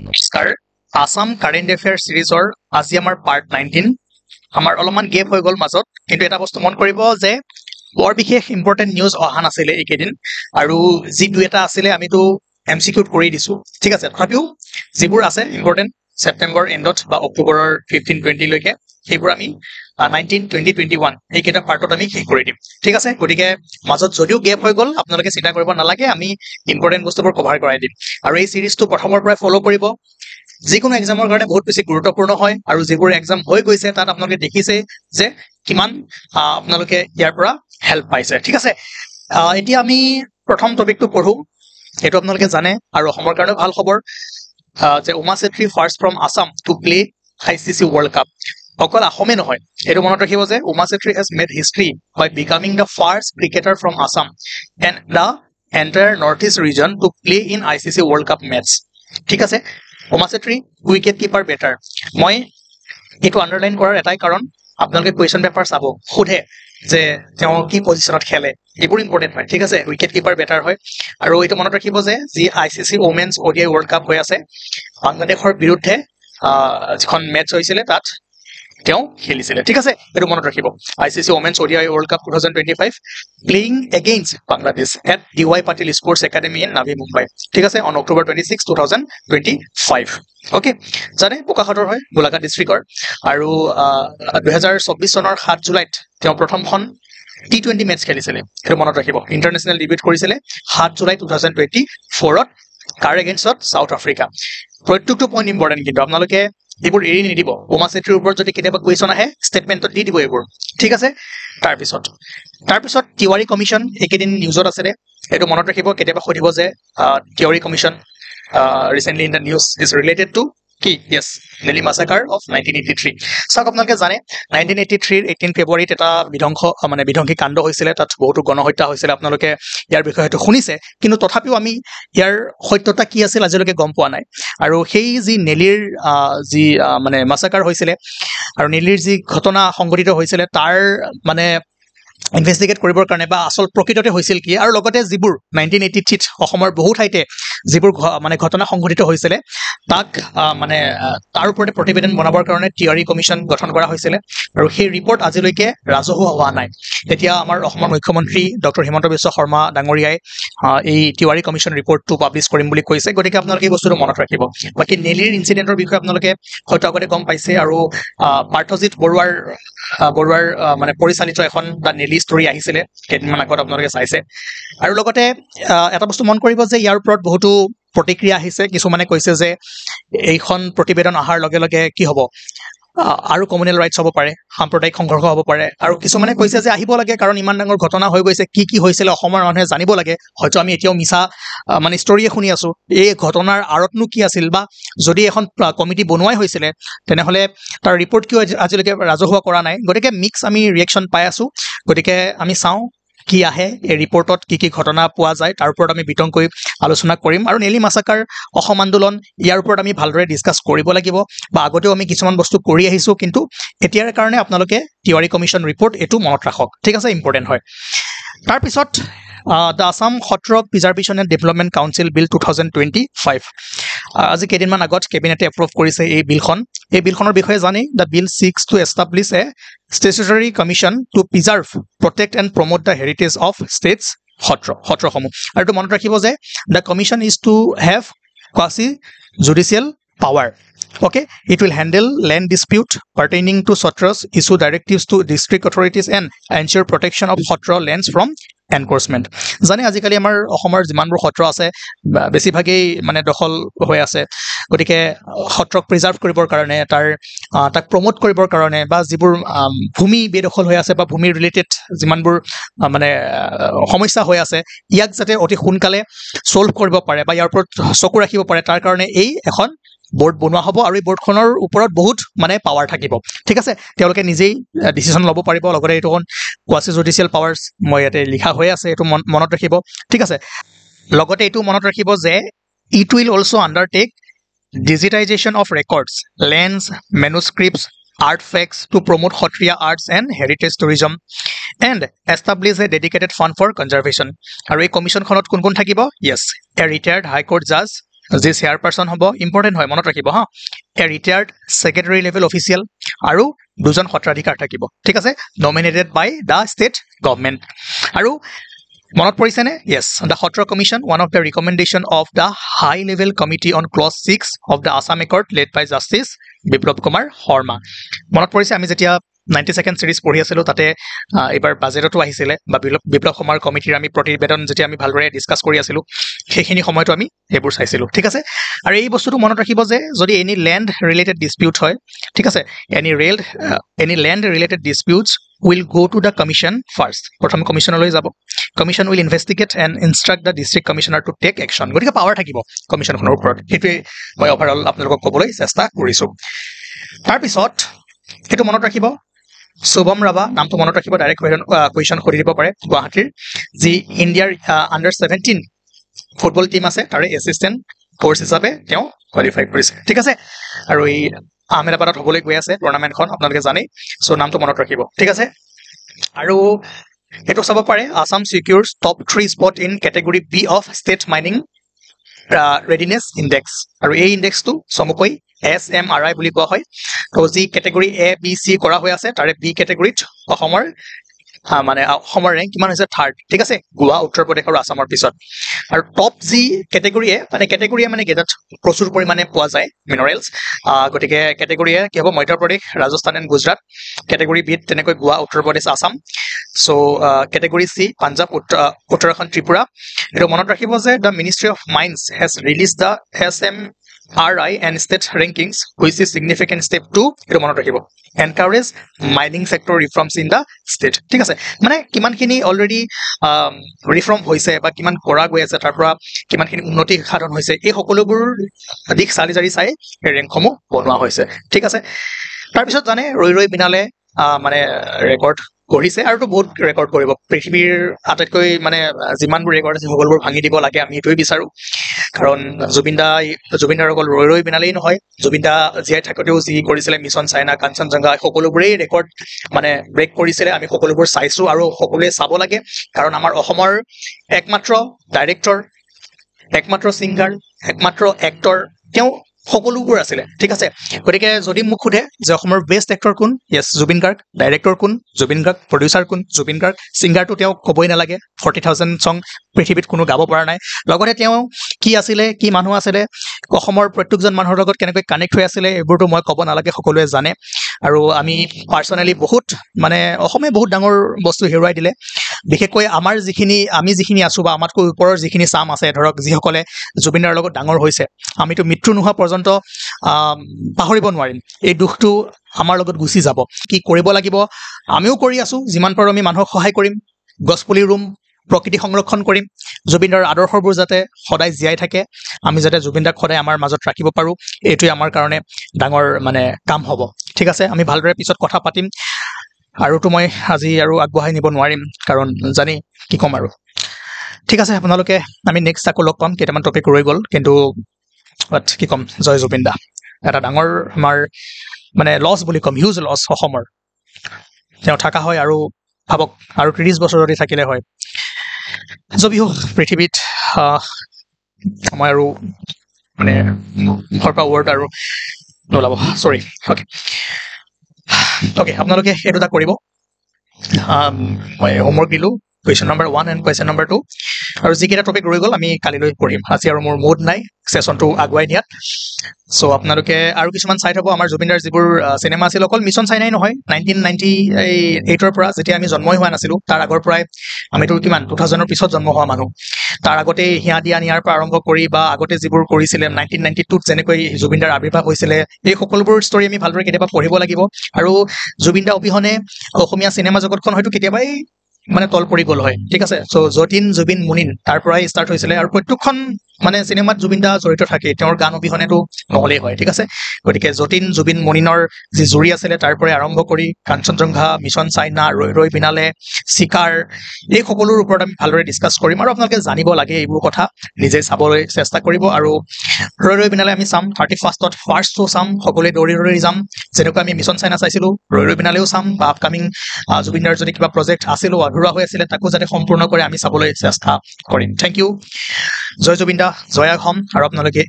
নমস্কাৰ Assam current affair সিৰিজৰ আজি আমাৰ পাৰ্ট 19 আমাৰ অলপমান গেপ হৈ গ'ল মাজত কিন্তু এটা বস্তু মন কৰিব যে বৰ বিশেষ ইম্পৰ্টেন্ট নিউজ অহা নাছিলে এইকেইদিন আৰু যি দুই এটা আছিলে আমিতো এমচিকিউত কৰি দিছো ঠিক আছে তথাপিও যিবোৰ আছে ইম্পৰ্টেন্ট সেপ্টেম্বৰ এণ্ডত বা অক্টোবৰৰ 15-20 লৈকে সেইবোৰ আমি 19-20-21 এইকেইটা পাৰ্টত আমি শেষ কৰি দিম ঠিক আছে গতিকে মাজত যদিও গেপ হৈ গ'ল আপোনালোকে চিন্তা কৰিব নালাগে আমি ইম্পৰ্টেন্ট বস্তুবোৰ কভাৰ কৰাই দিম আৰু এই সিৰিজটো প্ৰথমৰ পৰাই ফলো কৰিব যিকোনো এক্সামৰ কাৰণে বহুত বেছি গুৰুত্বপূৰ্ণ হয় আৰু যিবোৰ এক্সাম হৈ গৈছে তাত আপোনালোকে দেখিছে যে কিমান আপোনালোকে ইয়াৰ পৰা হেল্প পাইছে ঠিক আছে এতিয়া আমি প্ৰথম টপিকটো পঢ়ো এটো আপোনালোকে জানে আৰু অসমৰ কাৰণে ভাল খবৰ যে Uma Chhetri first from Assam to play ICC world cup অকল আসমে নহয় এটো মনত ৰাখিব যে Uma Chhetri has made history by becoming the first cricketer from Assam and the entire north east region to play in ICC world cup match ঠিক আছে Uma Chhetri wicket keeper batter মই এটো আন্ডাৰলাইন কৰাৰ এটাই কাৰণ আপোনালোকে কোৱেশ্চন পেপাৰ চাব খুদে যে তেওঁ কি পজিশনত খেলে এইবোৰ ইম্পৰ্টেন্ট হয় ঠিক আছে উইকেট কিপাৰ বেটাৰ হয় আৰু এইটো মনত ৰাখিব যে যি আইচিসি ওমেন্স ওডিআই ৱৰ্ল্ড কাপ হৈ আছে বাংলাদেশৰ বিৰুদ্ধে যিখন মেটচ হৈছিল তাত তেওঁ খেলিছিল ঠিক আছে এটো মনত ৰাখিব ICC women's ODI world cup 2025 playing against Bangladesh at DY Patil sports academy in Navi Mumbai ঠিক আছে অন অক্টোবৰ 26 2025 ওকে জানে বোকাখাতৰ হয় গোলাঘাট ডিস্ট্ৰিক্টৰ আৰু 2024 চনৰ 7 জুলাইত তেওঁ প্ৰথমখন T20 মেটচ খেলিছিল এটো মনত ৰাখিব ইন্টাৰনেশ্যনেল ডিবিউট কৰিছিল 7 জুলাই 2024 ত কাৰ এগেইনষ্টত সাউথ আফ্ৰিকা প্ৰত্যেকটো পইণ্ট ইম্পৰ্টেন্ট কিন্তু আপোনালোকে এইবোৰ এৰি নিদিব উমা চেত্ৰীৰ ওপৰত যদি কেতিয়াবা কুৱেশ্যন আহে ষ্টেটমেন্টত দি দিব এইবোৰ ঠিক আছে তাৰপিছত তিৱাৰী কমিশ্যন একেদিন নিউজত আছে এটো মনত ৰাখিব কেতিয়াবা সুধিব যে Tiwari commission recently in the news is related to কি ইয়েস নেলি মাসাকাৰ অফ 1983 চাওক আপোনালোকে জানে 1983 18 ফেব্ৰুৱাৰীত এটা বিধ্বংসী কাণ্ড হৈছিল তাত বহুতো গণহত্যা হৈছিল আপোনালোকে ইয়াৰ বিষয়ে হয়তো শুনিছে কিন্তু তথাপিও আমি ইয়াৰ সত্যতা কি আছিল আজিলৈকে গম পোৱা নাই আৰু সেই যি নেলিৰ যি মাসাকাৰ হৈছিল আৰু নেলিৰ যি ঘটনা সংঘটিত হৈছিল তাৰ ইনভেষ্টিগেট কৰিবৰ কাৰণে বা আসল প্ৰকৃততে হৈছিল কি আৰু লগতে যিবোৰ 1983 ত অসমৰ বহু ঠাইতে যিবোৰ ঘটনা সংঘটিত হৈছিল তাক তাৰ ওপৰতে প্ৰতিবেদন বনাবৰ কাৰণে টিআৰই কমিশ্যন গঠন কৰা হৈছিল আৰু সেই ৰিপৰ্ট আজিলৈকে ৰাজহুৱা হোৱা নাই এতিয়া আমাৰ অসমৰ মুখ্যমন্ত্ৰী ডক্টৰ হিমন্ত বিশ্ব শৰ্মা ডাঙৰীয়াই এই টিআৰই কমিশ্যন ৰিপৰ্টটো পাব্লিছ কৰিম বুলি কৈছে গতিকে আপোনালোকে এই বস্তুটো মনত ৰাখিব বাকি নেলিৰ ইনসিডেন্টৰ বিষয়ে আপোনালোকে হয়তো আগতে গম পাইছে আৰু পাৰ্থজিৎ বৰুৱাৰ পৰিচালিত এখন দা নেলি ষ্টৰী আহিছিল কেইদিনমান আগত আপোনালোকে চাইছে আৰু লগতে এটা বস্তু মন কৰিব যে ইয়াৰ ওপৰত বহুতো প্ৰতিক্ৰিয়া আহিছে কিছুমানে কৈছে যে এইখন প্ৰতিবেদন অহাৰ লগে লগে কি হ'ব আৰু কমিউনেল ৰাইটছ হ'ব পাৰে সাম্প্ৰদায়িক সংঘৰ্ষ হ'ব পাৰে আৰু কিছুমানে কৈছে যে আহিব লাগে কাৰণ ইমান ডাঙৰ ঘটনা হৈ গৈছে কি হৈছিল অসমৰ মানুহে জানিব লাগে হয়তো আমি এতিয়াও মিছা ষ্টৰীয়ে শুনি আছো এই ঘটনাৰ আঁৰতনো কি আছিল বা যদি এখন কমিটি বনোৱাই হৈছিল তেনেহলে তাৰ ৰিপৰ্ট কিয় আজিলৈকে ৰাজহুৱা কৰা নাই গতিকে মিক্স আমি ৰিয়েকশ্যন পাই আছো গতিকে আমি চাওঁ কি আহে এই ৰিপৰ্টত কি ঘটনা পোৱা যায় তাৰ ওপৰত আমি বিতংকৈ আলোচনা কৰিম আৰু নেলি মাসাকাৰ অসম আন্দোলন ইয়াৰ ওপৰত আমি ভালদৰে ডিসকাস কৰিব লাগিব বা আগতেও আমি কিছুমান বস্তু কৰি আহিছো কিন্তু এতিয়াৰ কাৰণে আপোনালোকে টিআৰই কমিশ্যন ৰিপৰ্ট এটো মনত ৰাখক ঠিক আছে ইম্পৰ্টেন্ট হয় তাৰপিছত the Assam Hotra Preservation and Development Council Bill 2025 আজি কেইদিনমান আগত কেবিনেটে এপ্ৰুভ কৰিছে এই বিলখনৰ বিষয়ে জানি the bill seeks to establish a statutory commission to preserve protect and promote the heritage of states সত্ৰসমূহ আৰু এইটো মনত ৰাখিব যে the commission is to have quasi judicial power okay it will handle land dispute pertaining to Sotras issue directives to district authorities and ensure protection of Sotra lands from enforcement জানে আজিকালি আমাৰ অসমৰ যিমানবোৰ সত্ৰ আছে বেছিভাগেই দখল হৈ আছে গতিকে সত্ৰক প্ৰিজাৰ্ভ কৰিবৰ কাৰণে তাক প্ৰমোট কৰিবৰ কাৰণে বা যিবোৰ ভূমি বেদখল হৈ আছে বা ভূমি ৰিলেটেড যিমানবোৰ সমস্যা হৈ আছে ইয়াক যাতে অতি সোনকালে সলভ কৰিব পাৰে বা ইয়াৰ ওপৰত চকু ৰাখিব পাৰে তাৰ কাৰণে এই এখন বোৰ্ড বনোৱা হ'ব আৰু এই বোৰ্ডখনৰ ওপৰত বহুত পাৱাৰ থাকিব ঠিক আছে তেওঁলোকে নিজেই ডিসিশন ল'ব পাৰিব লগতে এইটো কোৱাসি জুডিশিয়েল পাৱাৰ্স মই ইয়াতে লিখা হৈ আছে এইটো মনত ৰাখিব ঠিক আছে লগতে এইটো মনত ৰাখিব যে it will also undertake digitisation of records lands manuscripts artifacts to promote Kshatriya arts and heritage tourism and establish a dedicated fund for conservation. আৰু এই কমিশনখনত কোন থাকিব yes a retired high court judge যি চেয়াৰপাৰসন হ'ব ইম্পৰ্টেণ্ট হয় মনত ৰাখিব হা এ ৰিটায়াৰ্ড সেক্ৰেটাৰী লেভেল অফিচিয়েল আৰু দুজন সত্ৰাধিকাৰ থাকিব ঠিক আছে nominated by the state government আৰু মনত পৰিছেনে yes the Khatra Commission one of the recommendation of the high level committee on clause 6 of the Assam Accord led by Justice Biplab Kumar Sharma মনত পৰিছে আমি যেতিয়া 92nd series পঢ়ি আছিলো তাতে এবাৰ বাজেটটো আহিছিলে বা বিপ্লৱ কুমাৰ কমিটিৰ আমি প্ৰতিবেদন যেতিয়া আমি ভালদৰে ডিসকাস কৰি আছিলো সেইখিনি সময়তো আমি এবোৰ চাইছিলো ঠিক আছে আৰু এই বস্তুটো মনত ৰাখিব যে যদি এনি ল্যান্ড ৰিলেটেড ডিসপিউট হয় ঠিক আছে any land related disputes will go to the commission first প্ৰথম কমিশনলৈ যাব commission will investigate and instruct the district commissioner to take action গতিকে পাৱাৰ থাকিব কমিশনখনৰ ওপৰত হেতুৱে মই ওভাৰঅল আপোনালোকক ক'বলৈ চেষ্টা কৰিছো তাৰ পিছত হেতু মনত ৰাখিব শুভম ৰাভা নামটো মনত ৰাখিব ডাইৰেক্ট কোৱেশ্চন কৰি দিব পাৰে গুৱাহাটীৰ যি ইণ্ডিয়াৰ আন্ডাৰ 17 ফুটবল টিম আছে তাৰে এসিস্টেন্ট কোচ হিচাপে তেওঁ কোৱালিফাই কৰিছে ঠিক আছে আৰু এই আহমেদাবাদত হ'বলৈ গৈ আছে টুৰ্নামেণ্টখন আপোনালোকে জানে সো নামটো মনত ৰাখিব ঠিক আছে আৰু এটো চাব পাৰে Assam secures top 3 spot in category B of state mining readiness index আৰু এই ইনডেক্সটো চমুকৈ SMRI বুলি কোৱা হয় তো যি ক্যাটেগৰি A B C কৰা হৈ আছে তাৰে B ক্যাটেগৰিত অসমৰ মানে অসমৰ ৰেংক কিমান হৈছে 3rd ঠিক আছে গোৱা উত্তৰ প্ৰদেশ আৰু আসামৰ পিছত আৰু টপ জি ক্যাটেগৰিয়ে মানে গেটাত প্ৰচুৰ পৰিমাণে পোৱা যায় মিনাৰেলছ গটিকে ক্যাটেগৰিয়ে কি হ'ব মধ্য প্ৰদেশ ৰাজস্থান এণ্ড গুজৰাট ক্যাটেগৰি বি তেনেকৈ গোৱা উত্তৰ প্ৰদেশ আসাম সো ক্যাটেগৰি সি পাঞ্জাব উত্তৰাখণ্ড ত্ৰিপুৰা এটো মনত ৰাখিব যে the ministry of mines has release the SMRI and state rankings which is significant step to এটো মনত ৰাখিব encourage mining sector reforms in the state ঠিক আছে মানে কিমানখিনি অলৰেডি ৰিফৰ্ম হৈছে বা কিমান কৰা গৈ আছে তাৰ পৰা কিমানখিনি উন্নতি সাধন হৈছে এই সকলোবোৰ দিক চালি জাৰি চাই ৰেংকসমূহ বনোৱা হৈছে ঠিক আছে তাৰ পিছত জানে ৰৈ বিনালে মানে ৰেকৰ্ড কৰিছে আৰু তো বহুত ৰেকৰ্ড কৰিব পৃথিৱীৰ আটাইতকৈ মানে যিমানবোৰ ৰেকৰ্ড আছে সকলোবোৰ ভাঙি দিব লাগে আমি এটোই বিচাৰো কাৰণ জুবিনদাৰ অকল ৰৈ বিনালেই নহয় জুবিনদা জীয়াই থাকোতেও যি কৰিছিলে মিছন চাইনা কাঞ্চনজংঘা সকলোবোৰেই ৰেকৰ্ড মানে ব্ৰেক কৰিছিলে আমি সকলোবোৰ চাইছো আৰু সকলোৱে চাব লাগে কাৰণ আমাৰ অসমৰ একমাত্ৰ ডাইৰেক্টৰ একমাত্ৰ সিংগাৰ একমাত্ৰ এক্টৰ তেওঁ সকলোবোৰ আছিল ঠিক আছে গতিকে যদি মোক খুদে যে অসমৰ বেষ্ট এক্টৰ কোন yes জুবিন গাৰ্গ ডাইৰেক্টৰ কোন জুবিন গাৰ্গ প্ৰডিউচাৰ কোন জুবিন গাৰ্গ সিংগাৰটো তেওঁ ক'বই নালাগে 40000 সং পৃথিৱীত কোনো গাব পৰা নাই লগতে তেওঁ কি আছিলে কি মানুহ আছিলে অসমৰ প্ৰত্যেকজন মানুহৰ লগত কেনেকৈ কানেক্ট হৈ আছিলে এবোৰটো মই ক'ব নালাগে সকলোৱে জানে আৰু আমি পাৰ্সোনালি বহুত মানে অসমে বহুত ডাঙৰ বস্তু হেৰুৱাই দিলে বিশেষকৈ আমি যিখিনি আছো বা আমাতকৈ ওপৰৰ যিখিনি চাম আছে ধৰক যিসকলে জুবিনৰ লগত ডাঙৰ হৈছে আমিতো মৃত্যু নোহোৱা পৰ্যন্ত পাহৰিব নোৱাৰিম এই দুখটো আমাৰ লগত গুচি যাব কি কৰিব লাগিব আমিও কৰি আছো যিমান পাৰো আমি মানুহক সহায় কৰিম গছপুলি ৰুম প্ৰকৃতি সংৰক্ষণ কৰিম জুবিনৰ আদৰ্শবোৰ যাতে সদায় জীয়াই থাকে আমি যাতে জুবিনদাক সদায় আমাৰ মাজত ৰাখিব পাৰো এইটোই আমাৰ কাৰণে ডাঙৰ মানে কাম হ'ব ঠিক আছে আমি ভালদৰে পিছত কথা পাতিম আৰু তো মই আজি আৰু আগবঢ়াই নিব নোৱাৰিম কাৰণ জানি কি কম আৰু ঠিক আছে আপোনালোকে আমি নেক্সট আকৌ লগ পাম কেইটামান টপিক ৰৈ গ'ল কিন্তু বাট কি কম জয় জুবিনদা এটা ডাঙৰ আমাৰ মানে লছ বুলি কম হিউজ লছ অসমৰ তেওঁ থাকা হয় আৰু ভাবক আৰু 30 বছৰ ধৰি থাকিলে হয় যবি হোক পৃথিৱীত মই আৰু মানে ভৰপা ৱৰ্ড আৰু নোলাব সৰি ওকে আপোনালোকে এই দুটা কৰিব মই হোমৱৰ্ক দিলো question number 1 and question number 2 আৰু যিকেইটা টপিক ৰৈ গ'ল আমি কালিলৈ পঢ়িম আজি আৰু মোৰ মুড নাই সেশনটো আগুৱাই নিয়াত সো আপোনালোকে আৰু কিছুমান চাই থব আমাৰ জুবিনদাৰ যিবোৰ সিনেমা আছিল অকল মিছন চাই নাই নহয় 1998 ৰ পৰা যেতিয়া আমি জন্মই হোৱা নাছিলো তাৰ আগৰ পৰাই আমিতো কিমান 2000 ৰ পিছত জন্ম হোৱা মানুহ তাৰ আগতে হিয়া দিয়া নিয়াৰ পৰা আৰম্ভ কৰি বা আগতে যিবোৰ কৰিছিলে 1992 ত যেনেকৈ জুবিনদাৰ আবিৰ্ভাৱ হৈছিলে এই সকলোবোৰ ষ্টৰী আমি ভালদৰে কেতিয়াবা পঢ়িব লাগিব আৰু জুবিনদা অবিহনে অসমীয়া সিনেমা জগতখন হয়তো কেতিয়াবাই মানে তল পৰি গ'ল হয় ঠিক আছে সো জতিন জুবিন মুনিন তাৰ পৰাই ষ্টাৰ্ট হৈছিলে আৰু প্ৰত্যেকখন মানে সিনেমাত জুবিনদা জড়িত থাকে তেওঁৰ গান অবিহনেতো নহলেই হয় ঠিক আছে গতিকে জতিন জুবিন মুনিনৰ যি জুৰি আছিলে তাৰ পৰাই আৰম্ভ কৰি কাঞ্চনজংঘা মিছন চাইনা ৰৈ বিনালে শিকাৰ এই সকলোৰ ওপৰত আমি ভালদৰে ডিসকাস কৰিম আৰু আপোনালোকে জানিব লাগে এইবোৰ কথা নিজে চাবলৈ চেষ্টা কৰিব আৰু ৰৈ বিনালে আমি চাম 31st ত ফাৰ্ষ্ট শো চাম সকলোৱে দৌৰি যাম যেনেকৈ আমি মিছন চাইনা চাইছিলো ৰৈ বিনালেও চাম বা আপকামিং জুবিনদাৰ যদি কিবা প্ৰজেক্ট আছিল আধৰুৱা হৈ আছিল তাকো যাতে সম্পূৰ্ণ কৰি আমি চাবলৈ চেষ্টা কৰিম থ্যাংক ইউ জয় জুবিনদা জয় অসম আৰু আপোনালোকে